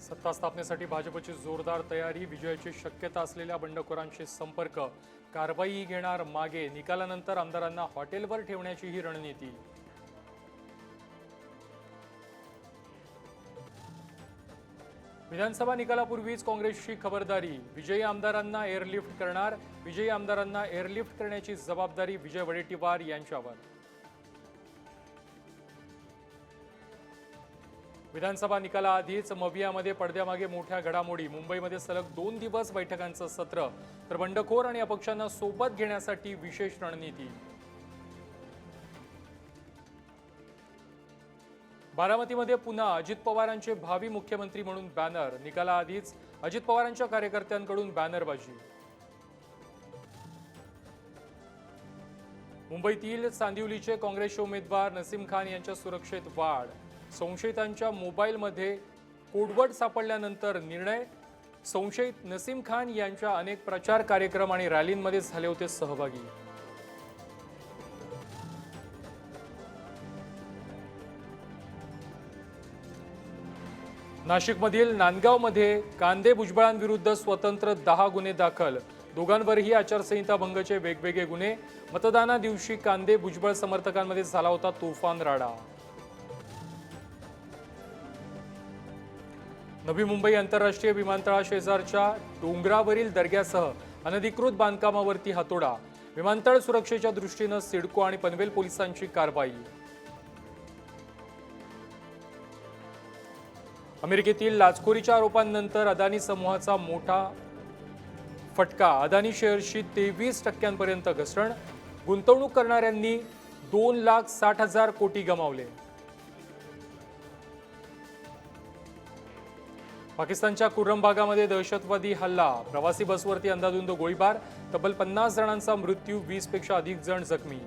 सत्ता स्थापनेसाठी भाजपची जोरदार तयारी, विजयाची शक्यता असलेल्या बंडखोरांशी संपर्क, कारवाई घेणार मागे, निकालानंतर आमदारांना हॉटेलवर ठेवण्याची ही रणनीती. विधानसभा निकालापूर्वीच काँग्रेसची खबरदारी, विजयी आमदारांना एअरलिफ्ट करणार, विजयी आमदारांना एअरलिफ्ट करण्याची जबाबदारी विजय वडेट्टीवार यांच्यावर. विधानसभा निकालाआधीच मवियामध्ये पडद्यामागे मोठ्या घडामोडी, मुंबईमध्ये सलग 2 दिवस बैठकांचं सत्र, तर बंडखोर आणि अपक्षांना सोबत घेण्यासाठी विशेष रणनीती. बारामतीमध्ये पुन्हा अजित पवारांचे भावी मुख्यमंत्री म्हणून बॅनर, निकालाआधीच अजित पवारांच्या कार्यकर्त्यांकडून बॅनरबाजी. मुंबईतील सांदिवलीचे काँग्रेसचे उमेदवार नसीम खान यांच्या सुरक्षेत वाढ, संशयितांच्या मोबाईलमध्ये कोडवर्ड सापडल्यानंतर निर्णय, संशयित नसीम खान यांच्या अनेक प्रचार कार्यक्रम आणि रॅलींमध्ये झाले होते सहभागी. नाशिकमधील नांदगावमध्ये कांदे भुजबळांविरुद्ध स्वतंत्र 10 गुन्हे दाखल, दोघांवरही आचारसंहिता भंगाचे वेगवेगळे गुन्हे. मतदाना दिवशी कांदे भुजबळ समर्थकांमध्ये झाला होता तुफान राडा. नवी मुंबई आंतरराष्ट्रीय विमानतळाशेजारच्या डोंगरावरील दर्ग्यासह अनधिकृत बांधकामावरती हातोडा, विमानतळ सुरक्षेच्या दृष्टीनं सिडको आणि पनवेल पोलिसांची कारवाई. अमेरिकेतील लाचखोरीच्या आरोपांनंतर अदानी समूहाचा मोठा फटका, अदानी शेअर्सची 23% घसरण, गुंतवणूक करणाऱ्यांनी 2,60,000 कोटी गमावले. पाकिस्तानच्या कुर्रम भागामध्ये दहशतवादी हल्ला, प्रवासी बसवरती अंधाधुंद गोळीबार, तब्बल 50 जणांचा मृत्यू, 20 पेक्षा अधिक जण जखमी.